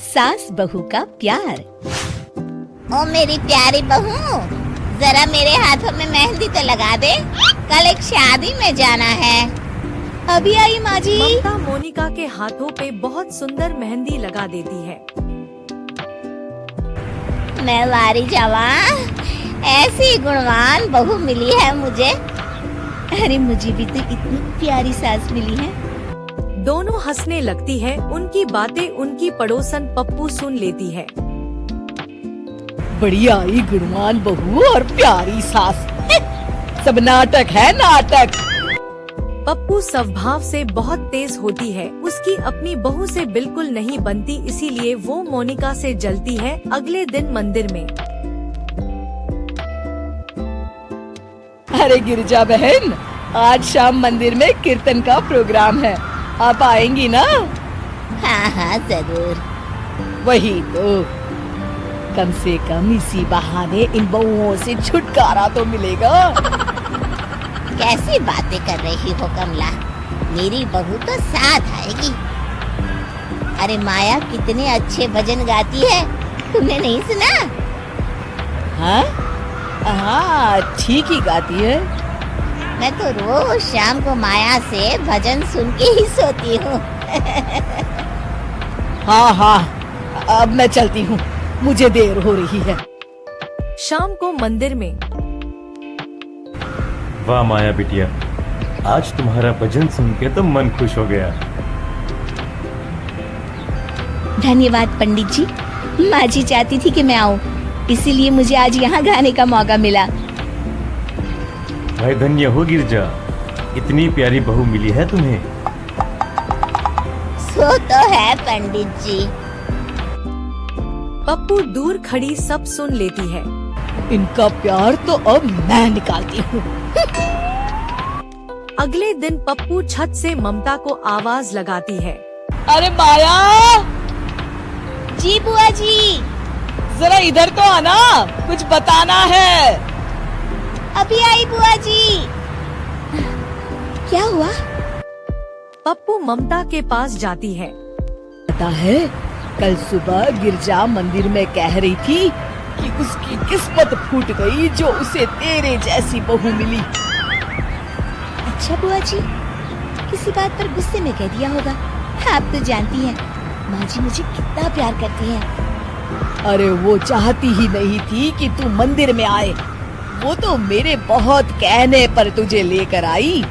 सास बहू का प्यार। ओ मेरी प्यारी बहू, जरा मेरे हाथों में मेहंदी तो लगा दे, कल एक शादी में जाना है। अभी आई माँ जी। ममता मोनिका के हाथों पे बहुत सुंदर मेहंदी लगा देती है। मैं वारी जावा, ऐसी गुणवान बहू मिली है मुझे। अरे मुझे भी तो इतनी प्यारी सास मिली है। दोनों हंसने लगती है। उनकी बातें उनकी पड़ोसन पप्पू सुन लेती है। बढ़िया ही गुणवान बहू और प्यारी सास। सब नाटक है, नाटक। पप्पू स्वभाव से बहुत तेज होती है। उसकी अपनी बहू से बिल्कुल नहीं बनती, इसीलिए वो मोनिका से जलती है। अगले दिन मंदिर में। अरे गिरिजा बहन, आज शाम मंदिर में कीर्तन का प्रोग्राम है, आप आएंगी ना? हाँ हाँ जरूर। वही तो, कम से कम इसी बहाने इन बहुओं से छुटकारा तो मिलेगा। कैसी बातें कर रही हो कमला, मेरी बहू तो साथ आएगी। अरे माया कितने अच्छे भजन गाती है, तुमने नहीं सुना? हाँ हाँ, ठीक ही गाती है। मैं तो रोज शाम को माया से भजन सुन के ही सोती हूँ। हाँ हाँ, अब मैं चलती हूँ, मुझे देर हो रही है। शाम को मंदिर में। वाह माया बिटिया, आज तुम्हारा भजन सुन के तो मन खुश हो गया। धन्यवाद पंडित जी। माँ जी चाहती थी कि मैं आऊँ, इसीलिए मुझे आज यहाँ गाने का मौका मिला। भाई धन्य हो गिरजा, इतनी प्यारी बहू मिली है तुम्हें। सो तो है पंडित जी। पप्पू दूर खड़ी सब सुन लेती है। इनका प्यार तो अब मैं निकालती हूँ। अगले दिन पप्पू छत से ममता को आवाज लगाती है। अरे माया, जी बुआ जी। जरा इधर तो आना, कुछ बताना है। अभी आई बुआ जी। क्या हुआ? पप्पू ममता के पास जाती है। पता है, कल सुबह गिरजा मंदिर में कह रही थी कि उसकी किस्मत फूट गई जो उसे तेरे जैसी बहू मिली। अच्छा बुआ जी, किसी बात पर गुस्से में कह दिया होगा। आप तो जानती हैं, माँ जी मुझे कितना प्यार करती हैं। अरे वो चाहती ही नहीं थी कि तू मंदिर में आए, वो तो मेरे बहुत कहने पर तुझे लेकर आई।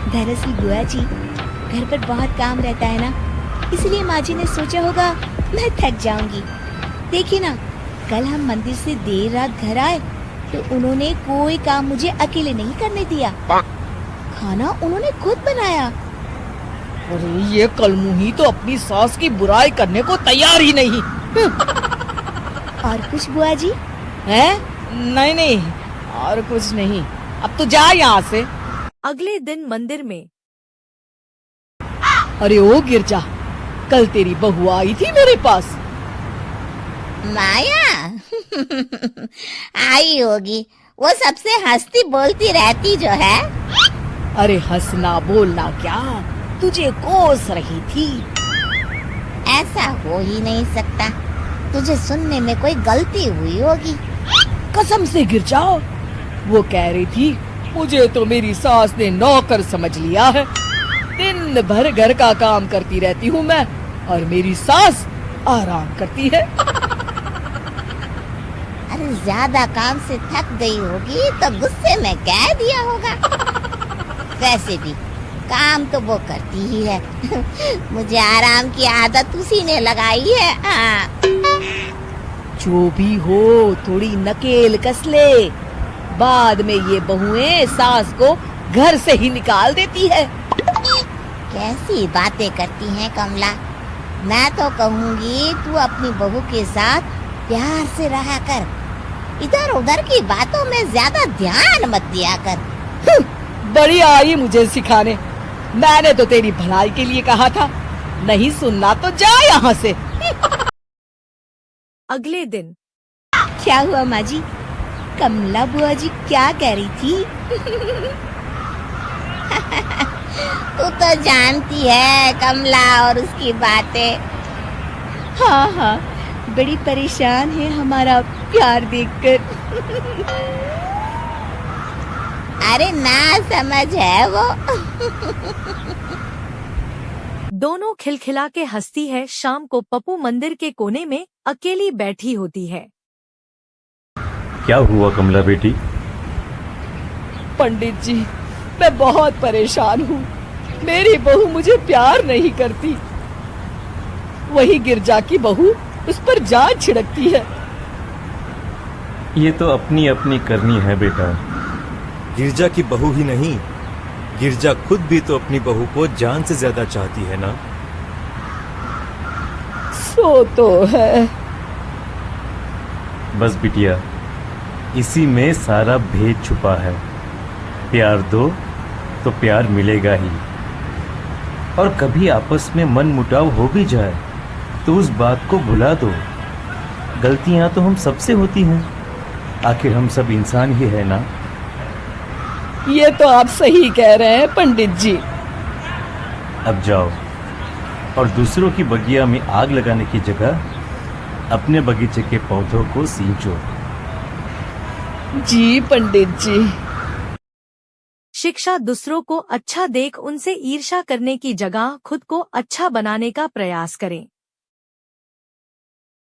दरअसल बुआ जी, घर पर बहुत काम रहता है ना, इसलिए माँ जी ने सोचा होगा मैं थक जाऊंगी। देखिए ना, कल हम मंदिर से देर रात घर आए तो उन्होंने कोई काम मुझे अकेले नहीं करने दिया। खाना उन्होंने खुद बनाया। अरे ये कलमुही तो अपनी सास की बुराई करने को तैयार ही नहीं। और कुछ बुआ जी? हैं? नहीं नहीं, और कुछ नहीं। अब तो जा यहाँ से। अगले दिन मंदिर में। अरे ओ गिरजा, कल तेरी बहू आई थी मेरे पास। माया आई होगी, वो सबसे हंसती बोलती रहती जो है। अरे हंसना बोलना क्या, तुझे कोस रही थी। ऐसा हो ही नहीं सकता, तुझे सुनने में कोई गलती हुई होगी। कसम से गिरजा, वो कह रही थी मुझे तो मेरी सास ने नौकर समझ लिया है। दिन भर घर का काम करती रहती हूँ मैं, और मेरी सास आराम करती है। अरे ज्यादा काम से थक गई होगी तो गुस्से में कह दिया होगा। वैसे भी काम तो वो करती ही है। मुझे आराम की आदत उसी ने लगाई है। हाँ। जो भी हो, थोड़ी नकेल कस ले, बाद में ये बहुएं सास को घर से ही निकाल देती है। कैसी बातें करती हैं कमला। मैं तो कहूँगी तू अपनी बहू के साथ प्यार से रहा कर, इधर उधर की बातों में ज्यादा ध्यान मत दिया कर। बड़ी आई मुझे सिखाने, मैंने तो तेरी भलाई के लिए कहा था। नहीं सुनना तो जा यहाँ से। अगले दिन। क्या हुआ माँ जी? कमला बुआ जी क्या कह रही थी? तू तो जानती है कमला और उसकी बातें। हाँ हाँ, बड़ी परेशान है हमारा प्यार देखकर। अरे ना समझ है वो। दोनों खिलखिला के हंसती है। शाम को पप्पू मंदिर के कोने में अकेली बैठी होती है। क्या हुआ कमला बेटी? पंडित जी, मैं बहुत परेशान हूँ। मेरी बहू मुझे प्यार नहीं करती। वही गिरजा की बहू उस पर जान छिड़कती है। ये तो अपनी अपनी करनी है बेटा। गिरजा की बहू ही नहीं, गिरजा खुद भी तो अपनी बहू को जान से ज्यादा चाहती है ना। सो तो है। बस बिटिया, इसी में सारा भेद छुपा है। प्यार दो तो प्यार मिलेगा ही। और कभी आपस में मन मुटाव हो भी जाए तो उस बात को भुला दो। गलतियां तो हम सबसे होती हैं, आखिर हम सब इंसान ही है ना। ये तो आप सही कह रहे हैं पंडित जी। अब जाओ और दूसरों की बगिया में आग लगाने की जगह अपने बगीचे के पौधों को सींचो। जी पंडित जी। शिक्षा दूसरों को अच्छा देख उनसे ईर्ष्या करने की जगह खुद को अच्छा बनाने का प्रयास करें।